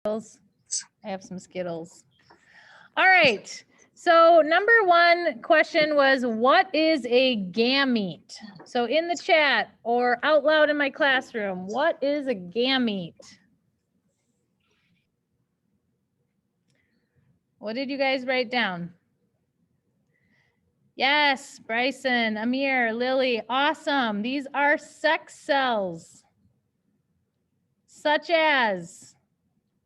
I have some Skittles. All right. So number one question was, what is a gamete? So in the chat or out loud in my classroom, what is a gamete? What did you guys write down? Yes, Bryson, Amir, Lily, awesome. These are sex cells, such as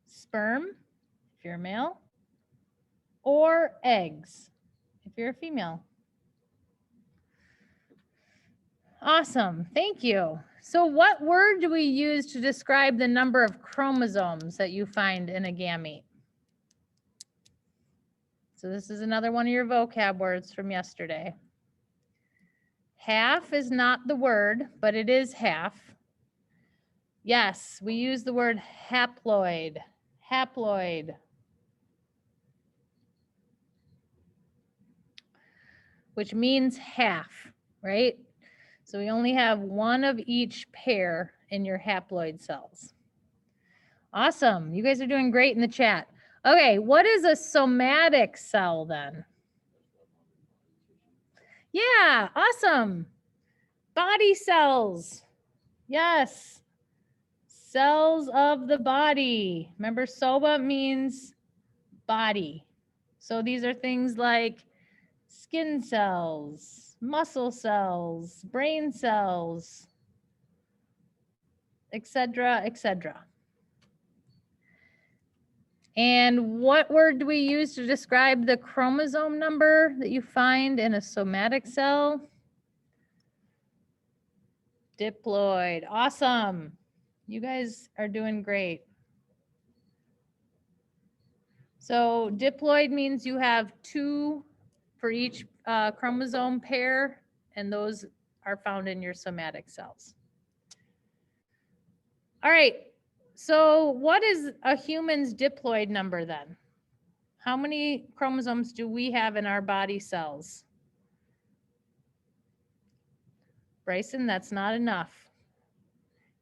sperm, if you're a male, or eggs, if you're a female. Awesome, thank you. So what word do we use to describe the number of chromosomes that you find in a gamete? So this is another one of your vocab words from yesterday. Half is not the word, but it is half. Yes, we use the word haploid. Haploid. Which means half, right? So we only have one of each pair in your haploid cells. Awesome. You guys are doing great in the chat. Okay, what is a somatic cell then? Yeah, awesome. Body cells. Yes. Cells of the body. Remember, soma means body. So these are things like skin cells, muscle cells, brain cells, etc., etc. And what word do we use to describe the chromosome number that you find in a somatic cell? Diploid. Awesome. You guys are doing great. So diploid means you have two for each chromosome pair, and those are found in your somatic cells. All right. So what is a human's diploid number then? How many chromosomes do we have in our body cells? Bryson, that's not enough.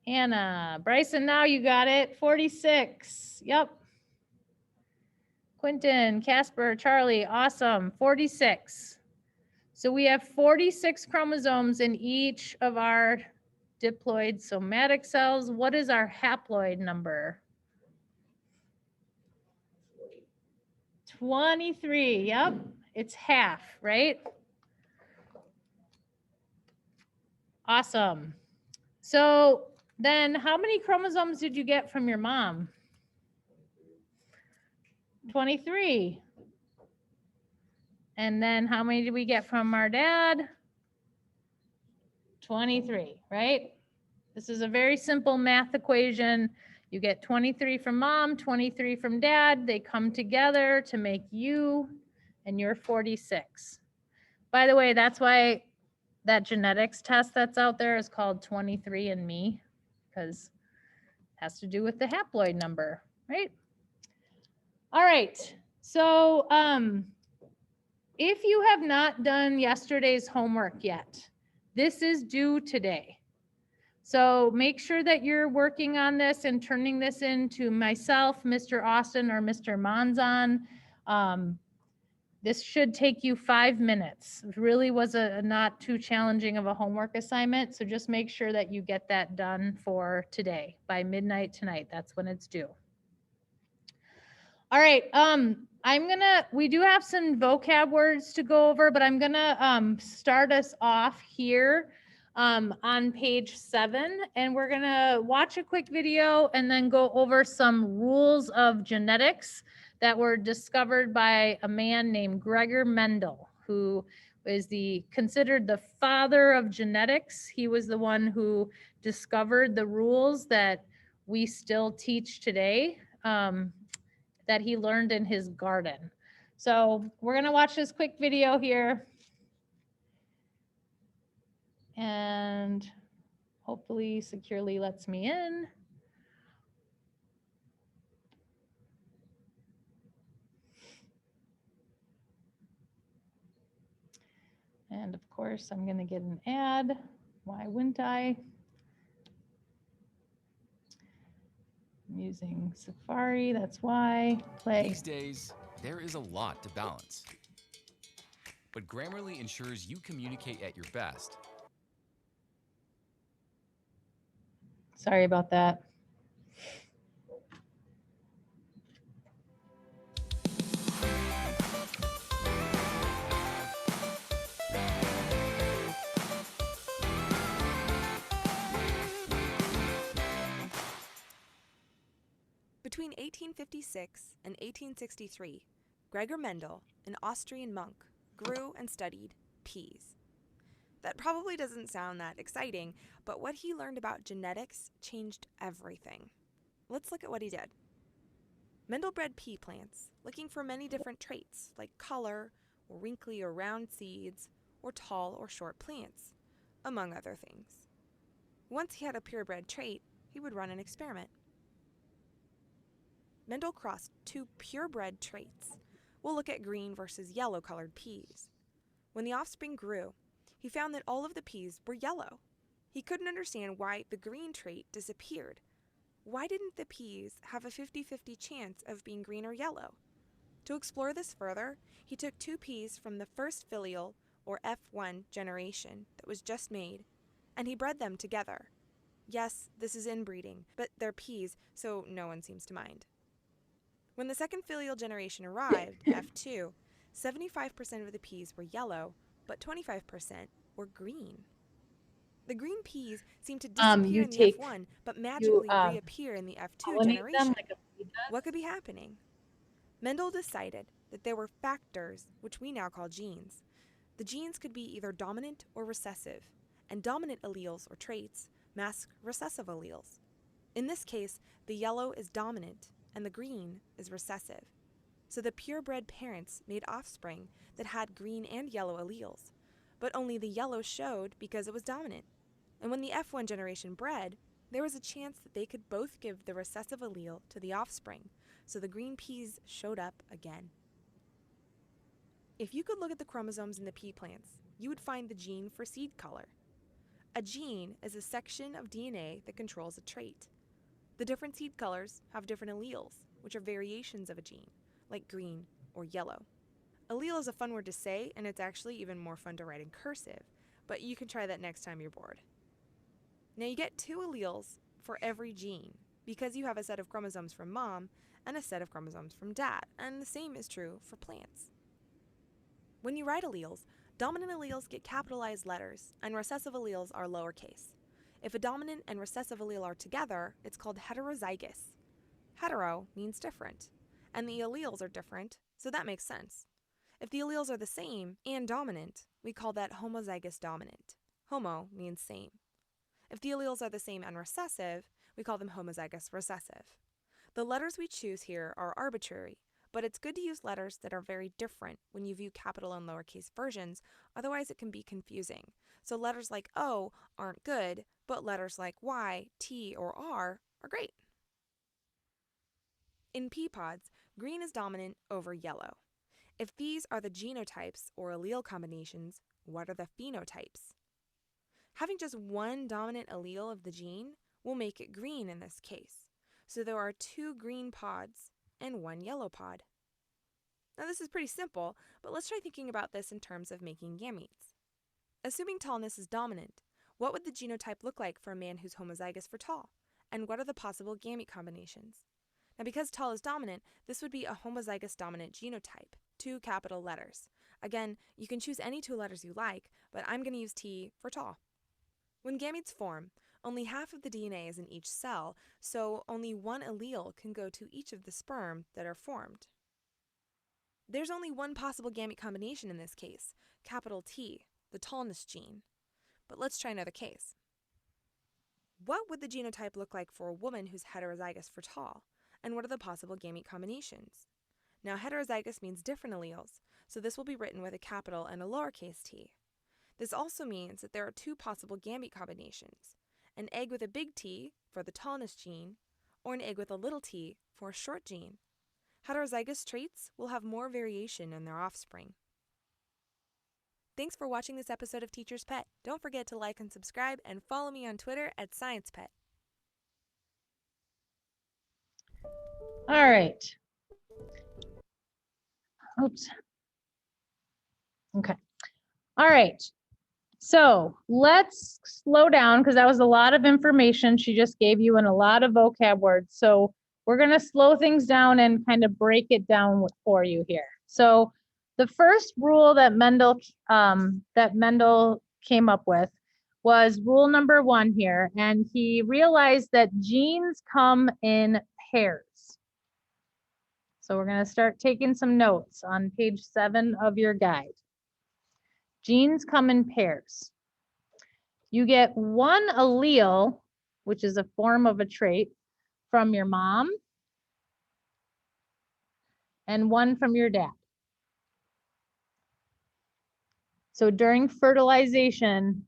Hannah, Bryson, now you got it. 46. Yep. Quentin, Casper, Charlie, awesome. 46. So we have 46 chromosomes in each of our diploid somatic cells. What is our haploid number? 23. Yep. It's half, right? Awesome. So then how many chromosomes did you get from your mom? 23. And then how many did we get from our dad? 23, right? This is a very simple math equation. You get 23 from mom, 23 from dad. They come together to make you, and you're 46. By the way, that's why that genetics test that's out there is called 23andMe, because it has to do with the haploid number, right? All right, so if you have not done yesterday's homework yet, this is due today. So make sure that you're working on this and turning this into myself, Mr. Austin, or Mr. Monzon. This should take you 5 minutes. It really was a not too challenging of a homework assignment. So just make sure that you get that done for today by midnight tonight. That's when it's due. All right. We do have some vocab words to go over, but I'm gonna start us off here on page 7, and we're gonna watch a quick video and then go over some rules of genetics that were discovered by a man named Gregor Mendel, who is considered the father of genetics. He was the one who discovered the rules that we still teach today, that he learned in his garden. So we're gonna watch this quick video here. And hopefully securely lets me in. And of course, I'm gonna get an ad. Why wouldn't I? using Safari, that's why. Play. These days, there is a lot to balance. But Grammarly ensures you communicate at your best. Sorry about that. Between 1856 and 1863, Gregor Mendel, an Austrian monk, grew and studied peas. That probably doesn't sound that exciting, but what he learned about genetics changed everything. Let's look at what he did. Mendel bred pea plants, looking for many different traits, like color, or wrinkly or round seeds, or tall or short plants, among other things. Once he had a purebred trait, he would run an experiment. Mendel crossed two purebred traits. We'll look at green versus yellow-colored peas. When the offspring grew, he found that all of the peas were yellow. He couldn't understand why the green trait disappeared. Why didn't the peas have a 50-50 chance of being green or yellow? To explore this further, he took two peas from the first filial, or F1 generation that was just made, and he bred them together. Yes, this is inbreeding, but they're peas, so no one seems to mind. When the second filial generation arrived, F2, 75% of the peas were yellow, but 25% were green. The green peas seem to disappear in the F1, but magically reappear in the F2 generation. What could be happening? Mendel decided that there were factors, which we now call genes. The genes could be either dominant or recessive, and dominant alleles or traits mask recessive alleles. In this case, the yellow is dominant and the green is recessive. So the purebred parents made offspring that had green and yellow alleles, but only the yellow showed because it was dominant. And when the F1 generation bred, there was a chance that they could both give the recessive allele to the offspring, so the green peas showed up again. If you could look at the chromosomes in the pea plants, you would find the gene for seed color. A gene is a section of DNA that controls a trait. The different seed colors have different alleles, which are variations of a gene, like green or yellow. Allele is a fun word to say, and it's actually even more fun to write in cursive, but you can try that next time you're bored. Now you get two alleles for every gene, because you have a set of chromosomes from mom and a set of chromosomes from dad, and the same is true for plants. When you write alleles, dominant alleles get capitalized letters, and recessive alleles are lowercase. If a dominant and recessive allele are together, it's called heterozygous. Hetero means different, and the alleles are different, so that makes sense. If the alleles are the same and dominant, we call that homozygous dominant. Homo means same. If the alleles are the same and recessive, we call them homozygous recessive. The letters we choose here are arbitrary, but it's good to use letters that are very different when you view capital and lowercase versions, otherwise it can be confusing. So letters like O aren't good, but letters like Y, T, or R are great. In pea pods, green is dominant over yellow. If these are the genotypes or allele combinations, what are the phenotypes? Having just one dominant allele of the gene will make it green in this case. So there are two green pods and one yellow pod. Now this is pretty simple, but let's try thinking about this in terms of making gametes. Assuming tallness is dominant, what would the genotype look like for a man who's homozygous for tall? And what are the possible gamete combinations? Now because tall is dominant, this would be a homozygous dominant genotype, 2 capital letters. Again, you can choose any 2 letters you like, but I'm going to use T for tall. When gametes form, only half of the DNA is in each cell, so only one allele can go to each of the sperm that are formed. There's only one possible gamete combination in this case, capital T, the tallness gene. But let's try another case. What would the genotype look like for a woman who's heterozygous for tall? And what are the possible gamete combinations? Now, heterozygous means different alleles, so this will be written with a capital and a lowercase t. This also means that there are 2 possible gamete combinations, an egg with a big T for the tallness gene, or an egg with a little t for a short gene. Heterozygous traits will have more variation in their offspring. Thanks for watching this episode of Teacher's Pet. Don't forget to like and subscribe and follow me on Twitter at SciencePet. All right. Oops. Okay. All right. So let's slow down because that was a lot of information she just gave you and a lot of vocab words. So we're going to slow things down and kind of break it down for you here. So the first rule that Mendel came up with was rule number 1 here, and he realized that genes come in pairs. So we're going to start taking some notes on page 7 of your guide. Genes come in pairs. You get one allele, which is a form of a trait, from your mom and one from your dad. So during fertilization,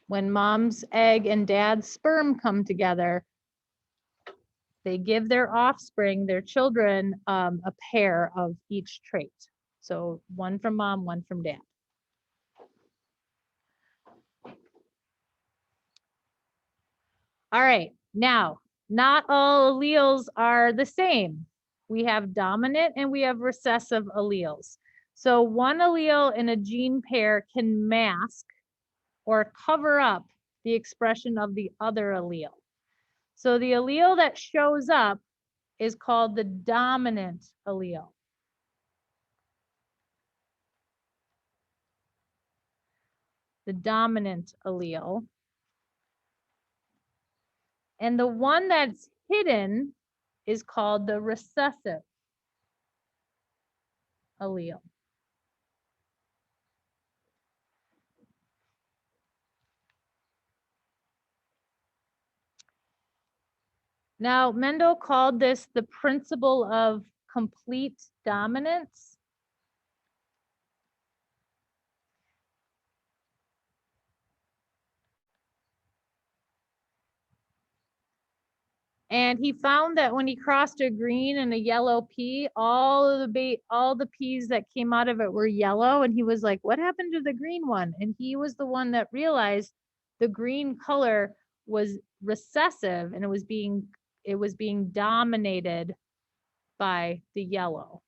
when mom's egg and dad's sperm come together, they give their offspring, their children, a pair of each trait. So one from mom, one from dad. All right, now, not all alleles are the same. We have dominant and we have recessive alleles. So one allele in a gene pair can mask or cover up the expression of the other allele. So the allele that shows up is called the dominant allele. The dominant allele. And the one that's hidden is called the recessive allele. Now, Mendel called this the principle of complete dominance. And he found that when he crossed a green and a yellow pea, all the peas that came out of it were yellow. And he was like, what happened to the green one? And he was the one that realized the green color was recessive and it was being dominated by the yellow.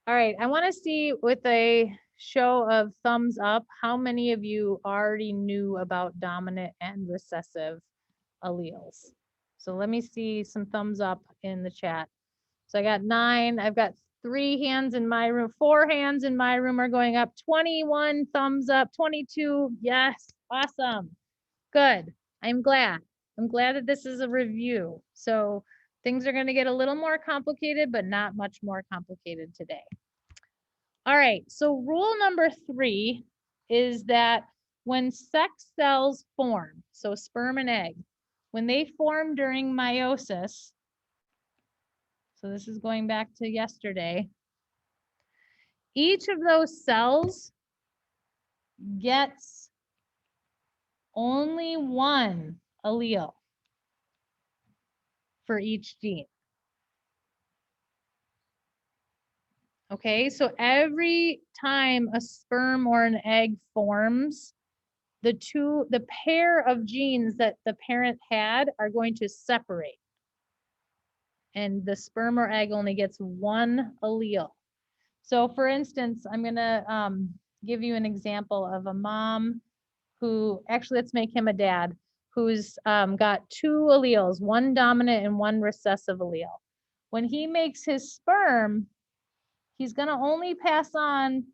All right, I want to see with a show of thumbs up, how many of you already knew about dominant and recessive alleles? So let me see some thumbs up in the chat. So I got 9, I've got 3 hands in my room, 4 hands in my room are going up, 21 thumbs up, 22, yes, awesome, good, I'm glad that this is a review. So things are gonna get a little more complicated, but not much more complicated today. All right, so rule number 3 is that when sex cells form, so sperm and egg, when they form during meiosis, so this is going back to yesterday, each of those cells gets only one allele for each gene. Okay, so every time a sperm or an egg forms, the pair of genes that the parent had are going to separate. And the sperm or egg only gets one allele. So for instance, I'm gonna give you an example of a mom who, actually let's make him a dad, who's got 2 alleles, one dominant and one recessive allele. When he makes his sperm, he's gonna only pass on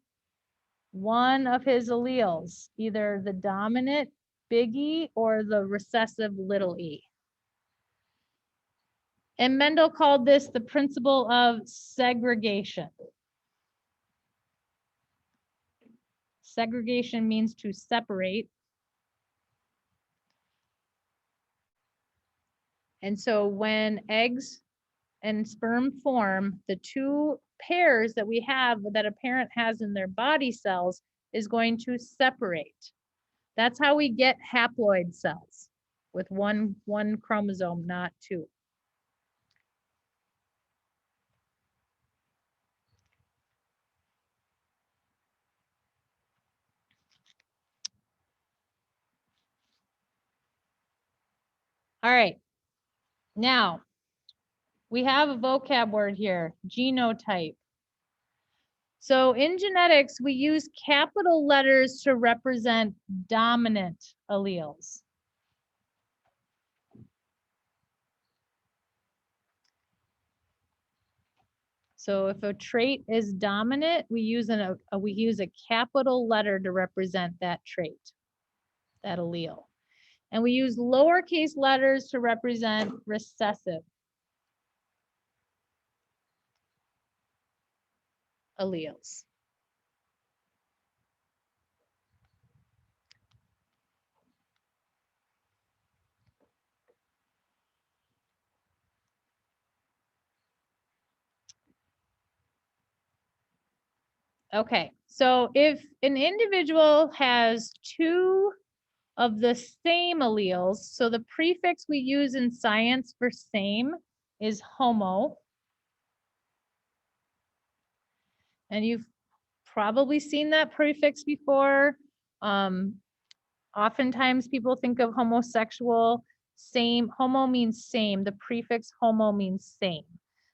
one of his alleles, either the dominant big E or the recessive little e. And Mendel called this the principle of segregation. Segregation means to separate. And so when eggs and sperm form, the 2 pairs that we have that a parent has in their body cells is going to separate. That's how we get haploid cells with one chromosome, not 2. All right. Now, we have a vocab word here, genotype. So in genetics, we use capital letters to represent dominant alleles. So if a trait is dominant, we use a capital letter to represent that trait, that allele. And we use lowercase letters to represent recessive alleles. Okay, so if an individual has two of the same alleles, so the prefix we use in science for same is homo. And you've probably seen that prefix before. Oftentimes people think of homosexual, same, homo means same, the prefix homo means same.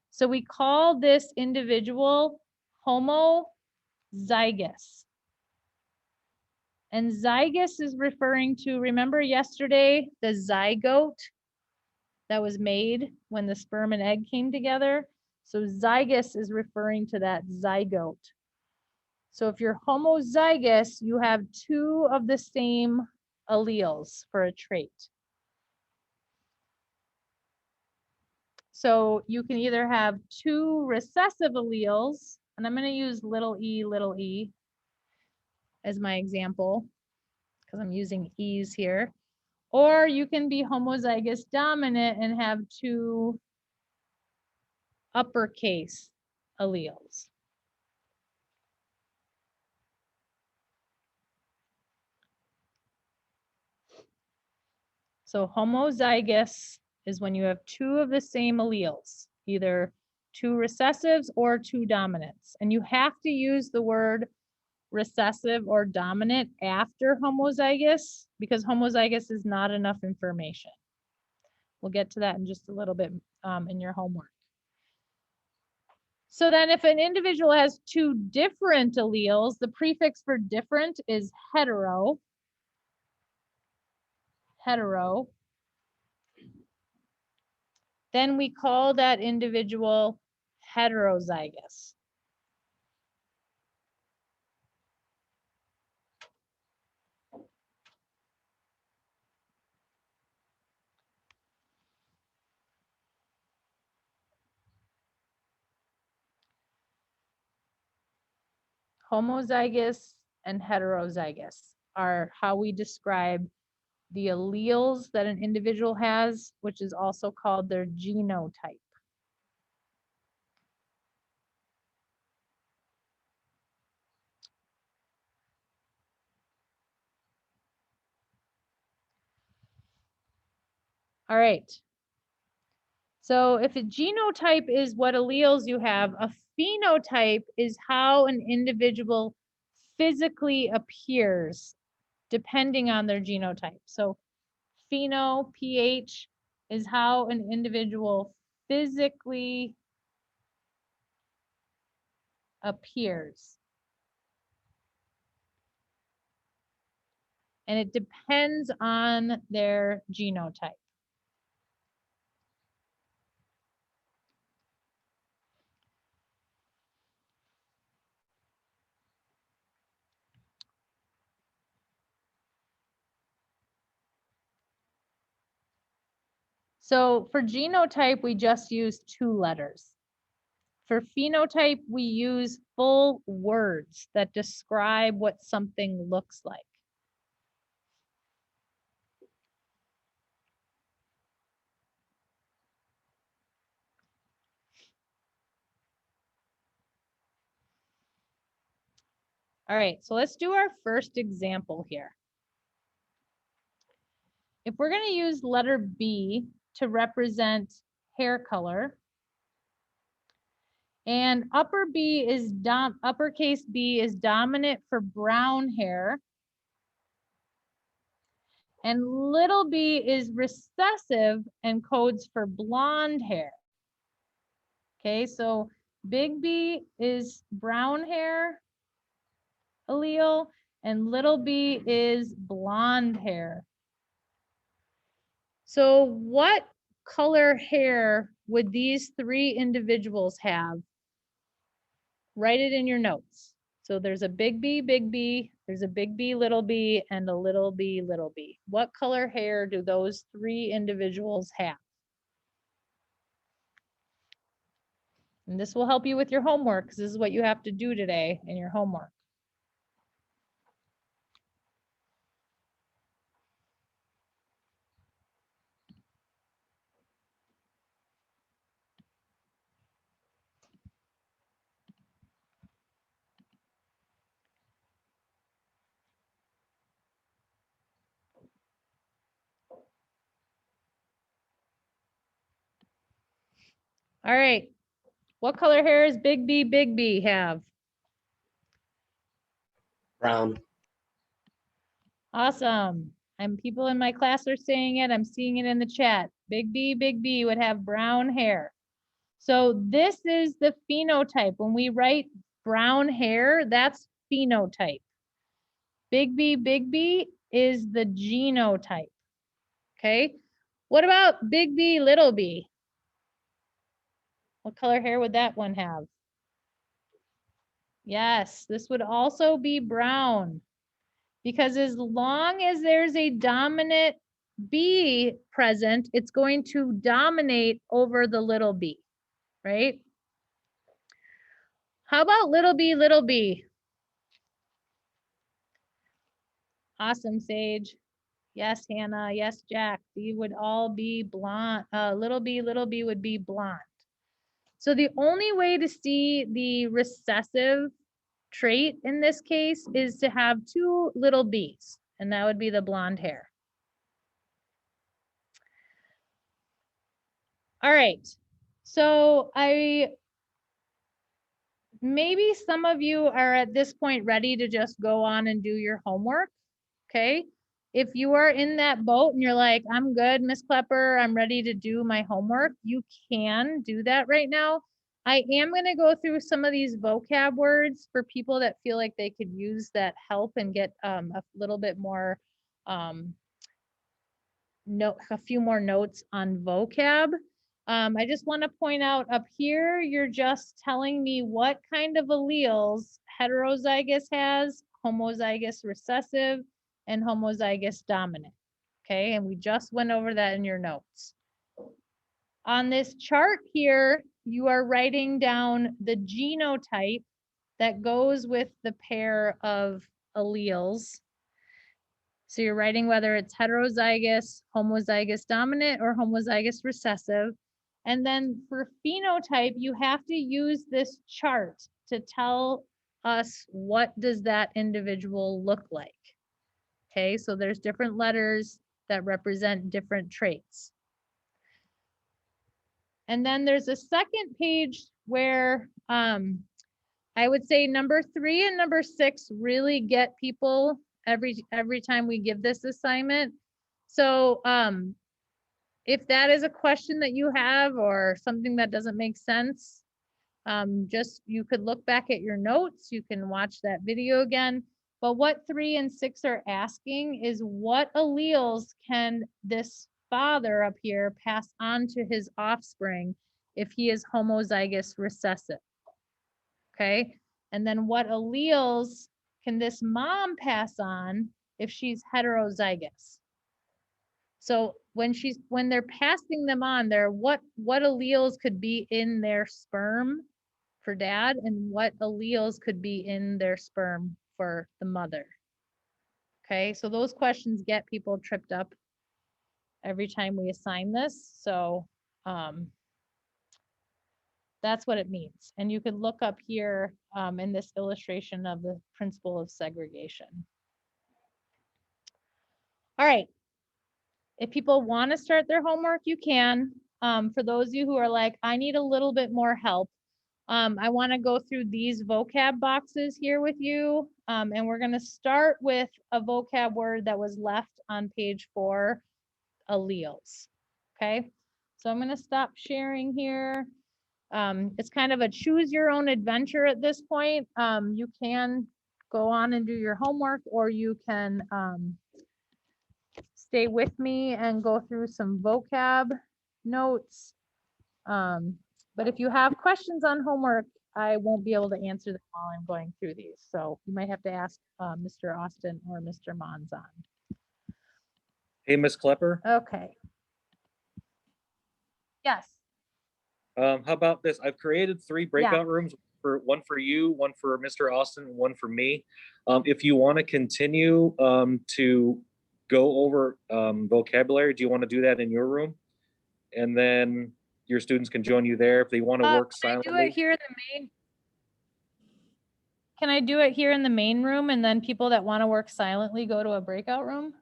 So we call this individual homozygous. And zygous is referring to, remember yesterday, the zygote that was made when the sperm and egg came together? So zygous is referring to that zygote. So if you're homozygous, you have two of the same alleles for a trait. So you can either have two recessive alleles, and I'm going to use little e as my example, because I'm using e's here, or you can be homozygous dominant and have two uppercase alleles. So homozygous is when you have two of the same alleles, either two recessives or two dominants. And you have to use the word recessive or dominant after homozygous because homozygous is not enough information. We'll get to that in just a little bit in your homework. So then if an individual has two different alleles, the prefix for different is hetero. Hetero. Then we call that individual heterozygous. Homozygous and heterozygous are how we describe the alleles that an individual has, which is also called their genotype. All right. So if a genotype is what alleles you have, a phenotype is how an individual physically appears depending on their genotype. So pheno, PH, is how an individual physically appears. And it depends on their genotype. So for genotype, we just use two letters. For phenotype, we use full words that describe what something looks like. All right, so let's do our first example here. If we're going to use letter B to represent hair color, and uppercase B is dominant for brown hair, And little b is recessive and codes for blonde hair. Okay, so big B is brown hair allele, and little b is blonde hair. So what color hair would these three individuals have? Write it in your notes. So there's a big B, there's a big B, and a little b, little b. What color hair do those three individuals have? And this will help you with your homework because this is what you have to do today in your homework. All right. What color hair does big B have? Brown. Awesome. And people in my class are saying it. I'm seeing it in the chat. Big B would have brown hair. So this is the phenotype. When we write brown hair, that's phenotype. Big B is the genotype. Okay. What about big B, little b? What color hair would that one have? Yes, this would also be brown, because as long as there's a dominant B present, it's going to dominate over the little b, right? How about little b? Awesome, Sage. Yes, Hannah. Yes, Jack. They would all be blonde. Little b would be blonde. So the only way to see the recessive trait in this case is to have two little b's, and that would be the blonde hair. All right, so maybe some of you are at this point ready to just go on and do your homework, okay? If you are in that boat and you're like, I'm good, Miss Klepper, I'm ready to do my homework, you can do that right now. I am going to go through some of these vocab words for people that feel like they could use that help and get a little bit more, a few more notes on vocab. I just want to point out up here, you're just telling me what kind of alleles heterozygous has, homozygous recessive, and homozygous dominant. Okay, and we just went over that in your notes. On this chart here, you are writing down the genotype that goes with the pair of alleles. So you're writing whether it's heterozygous, homozygous dominant, or homozygous recessive. And then for phenotype, you have to use this chart to tell us what does that individual look like. Okay, so there's different letters that represent different traits. And then there's a second page where I would say number 3 and number 6 really get people every time we give this assignment. So if that is a question that you have or something that doesn't make sense, just you could look back at your notes, you can watch that video again. But what 3 and 6 are asking is what alleles can this father up here pass on to his offspring if he is homozygous recessive? Okay, and then what alleles can this mom pass on if she's heterozygous? So when they're passing them on, what alleles could be in their sperm for dad and what alleles could be in their sperm for the mother. Okay, so those questions get people tripped up every time we assign this. So that's what it means. And you could look up here in this illustration of the principle of segregation. All right. If people want to start their homework, you can. For those of you who are like, I need a little bit more help, I want to go through these vocab boxes here with you. And we're going to start with a vocab word that was left on page 4, alleles. Okay, so I'm going to stop sharing here. It's kind of a choose your own adventure at this point. You can go on and do your homework, or you can stay with me and go through some vocab notes. But if you have questions on homework, I won't be able to answer them while I'm going through these. So you might have to ask Mr. Austin or Mr. Monzon. Hey, Miss Klepper, Okay. Yes. how about this? I've created 3 breakout rooms, one for you, one for Mr. Austin, and one for me. If you want to continue to go over vocabulary, do you want to do that in your room? And then your students can join you there if they want to work silently. Do it here in the main. Can I do it here in the main room, and then people that want to work silently go to a breakout room?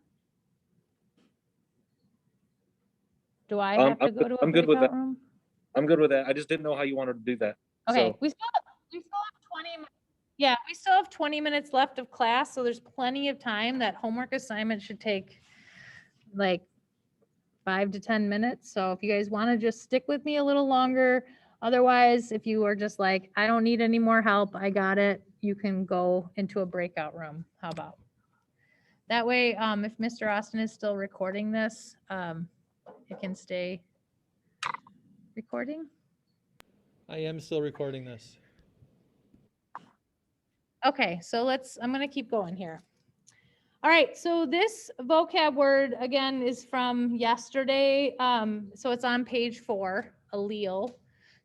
Do I have to go to a I'm good with breakout that. room? I'm good with that. I just didn't know how you wanted to do that. Okay, So, we still have 20. Yeah, we still have 20 minutes left of class, so there's plenty of time. That homework assignment should take like 5 to 10 minutes. So if you guys want to just stick with me a little longer, otherwise, if you are just like, I don't need any more help, I got it, you can go into a breakout room. How about? That way, if Mr. Austin is still recording this, it can stay recording. I am still recording this. Okay, so I'm going to keep going here. All right, so this vocab word, again, is from yesterday. So it's on page 4, allele.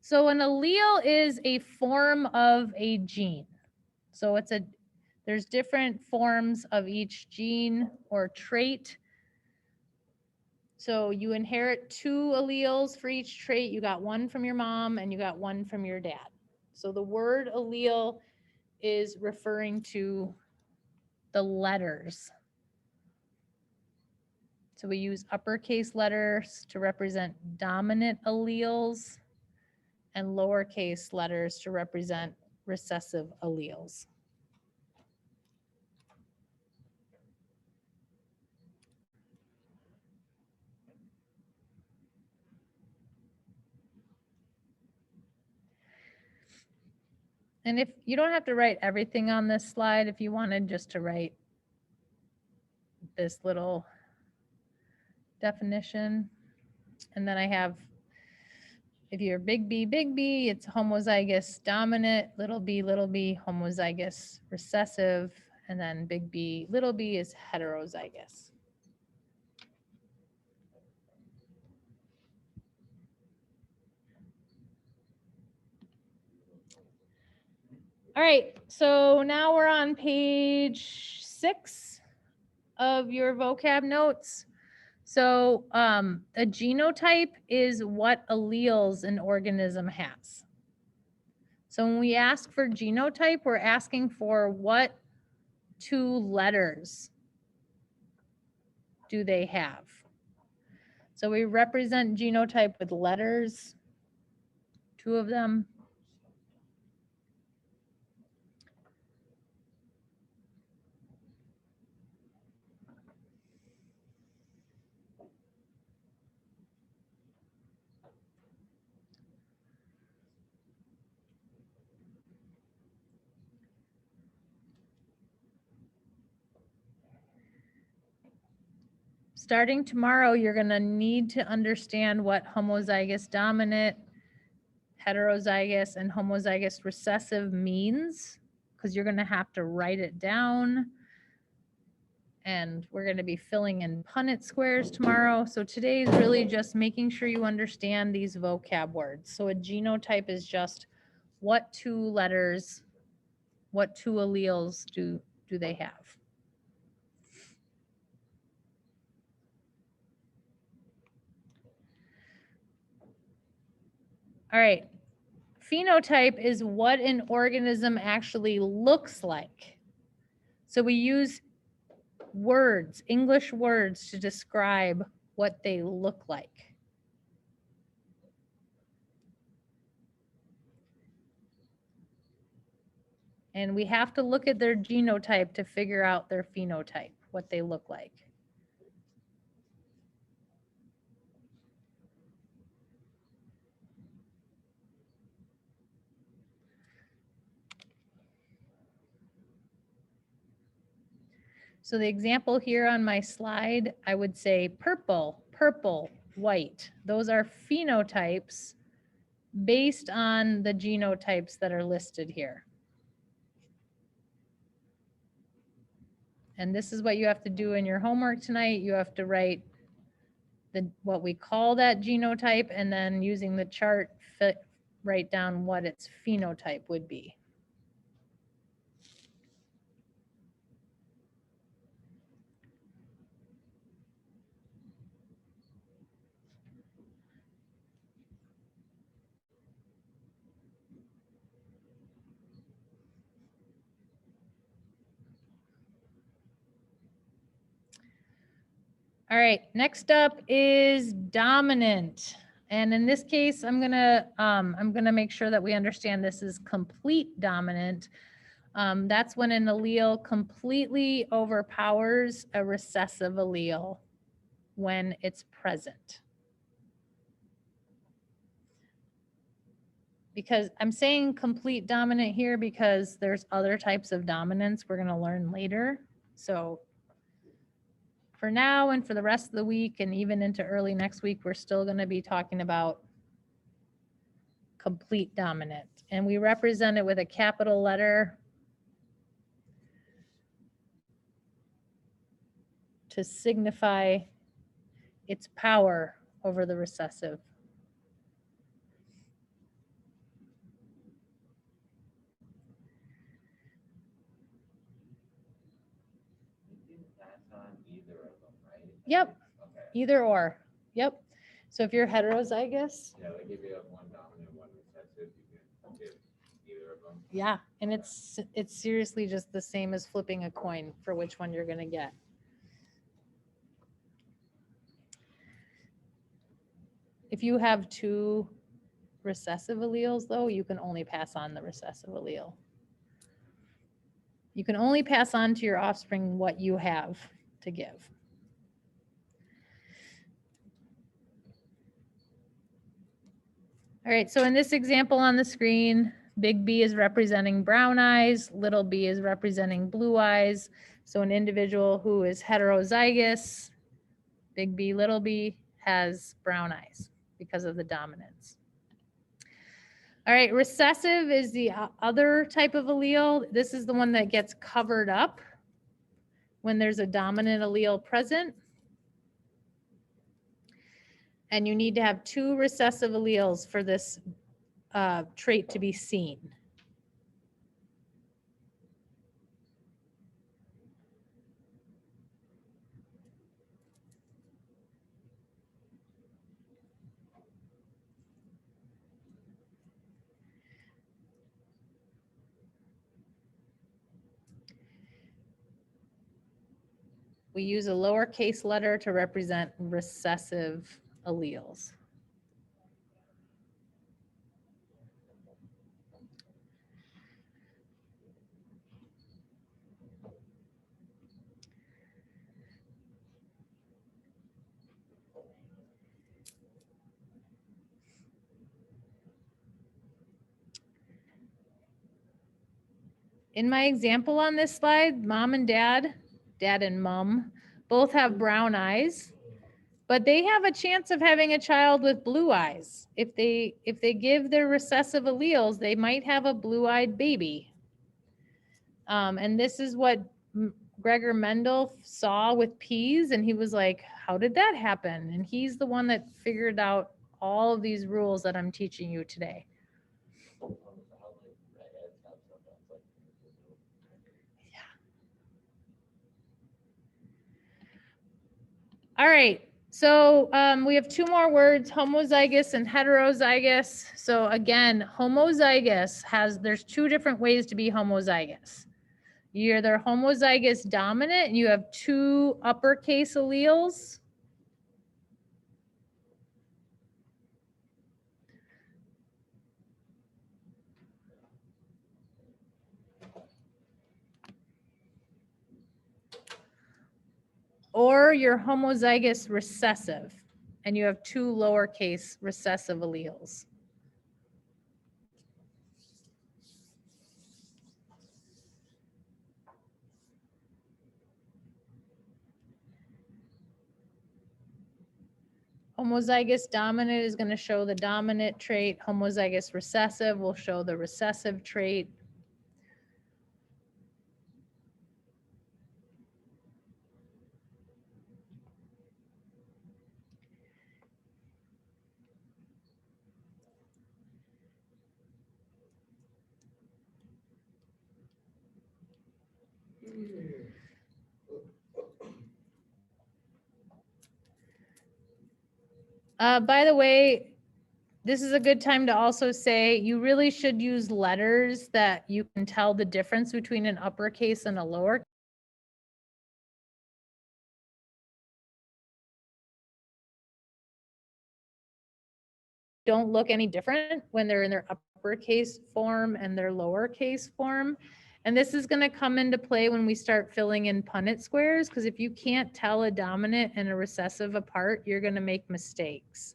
So an allele is a form of a gene. So there's different forms of each gene or trait. So you inherit 2 alleles for each trait. You got one from your mom and you got one from your dad. So the word allele is referring to the letters. So we use uppercase letters to represent dominant alleles and lowercase letters to represent recessive alleles. And if you don't have to write everything on this slide, if you wanted just to write this little definition. And then I have, if you're big B, it's homozygous dominant, little b, homozygous recessive, and then big B, little b is heterozygous. All right, so now we're on page 6 of your vocab notes. So a genotype is what alleles an organism has. So when we ask for genotype, we're asking for what 2 letters do they have. So we represent genotype with letters, 2 of them. Starting tomorrow, you're going to need to understand what homozygous dominant, heterozygous, and homozygous recessive means, because you're going to have to write it down. And we're going to be filling in Punnett squares tomorrow. So today is really just making sure you understand these vocab words. So a genotype is just what 2 letters, what 2 alleles do they have? All right. Phenotype is what an organism actually looks like. So we use words, English words, to describe what they look like. And we have to look at their genotype to figure out their phenotype, what they look like. So the example here on my slide, I would say purple, purple, white. Those are phenotypes based on the genotypes that are listed here. And this is what you have to do in your homework tonight. You have to write what we call that genotype, and then using the chart, write down what its phenotype would be. All right, next up is dominant. And in this case, I'm gonna make sure that we understand this is complete dominant. That's when an allele completely overpowers a recessive allele when it's present. Because I'm saying complete dominant here because there's other types of dominance we're gonna learn later. So for now and for the rest of the week and even into early next week, we're still going to be talking about complete dominant. And we represent it with a capital letter to signify its power over the recessive. Yep, either or. Yep. So if you're heterozygous. Yeah, like if you have one dominant, one recessive, you can give either of them. Yeah, and it's seriously just the same as flipping a coin for which one you're going to get. If you have two recessive alleles, though, you can only pass on the recessive allele. You can only pass on to your offspring what you have to give. All right, so in this example on the screen, big B is representing brown eyes, little b is representing blue eyes. So an individual who is heterozygous, big B, little b, has brown eyes because of the dominance. All right, recessive is the other type of allele. This is the one that gets covered up when there's a dominant allele present. And you need to have two recessive alleles for this trait to be seen. We use a lowercase letter to represent recessive alleles. In my example on this slide, mom and dad and mom, both have brown eyes, but they have a chance of having a child with blue eyes. If they give their recessive alleles, they might have a blue-eyed baby. And this is what Gregor Mendel saw with peas, and he was like, how did that happen? And he's the one that figured out all of these rules that I'm teaching you today. All right, so we have two more words, homozygous and heterozygous. So again, homozygous there's two different ways to be homozygous. You're either homozygous dominant and you have two uppercase alleles. or you're homozygous recessive and you have two lowercase recessive alleles. Homozygous dominant is going to show the dominant trait. Homozygous recessive will show the recessive trait. By the way, this is a good time to also say you really should use letters that you can tell the difference between an uppercase and a lower. Don't look any different when they're in their uppercase form and their lowercase form. And this is going to come into play when we start filling in Punnett squares, because if you can't tell a dominant and a recessive apart, you're going to make mistakes.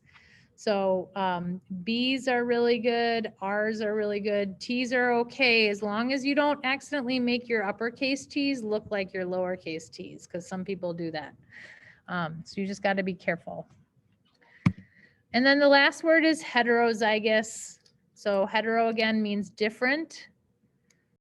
So B's are really good, R's are really good, T's are okay, as long as you don't accidentally make your uppercase T's look like your lowercase T's, because some people do that. So you just got to be careful. And then the last word is heterozygous. So hetero again means different.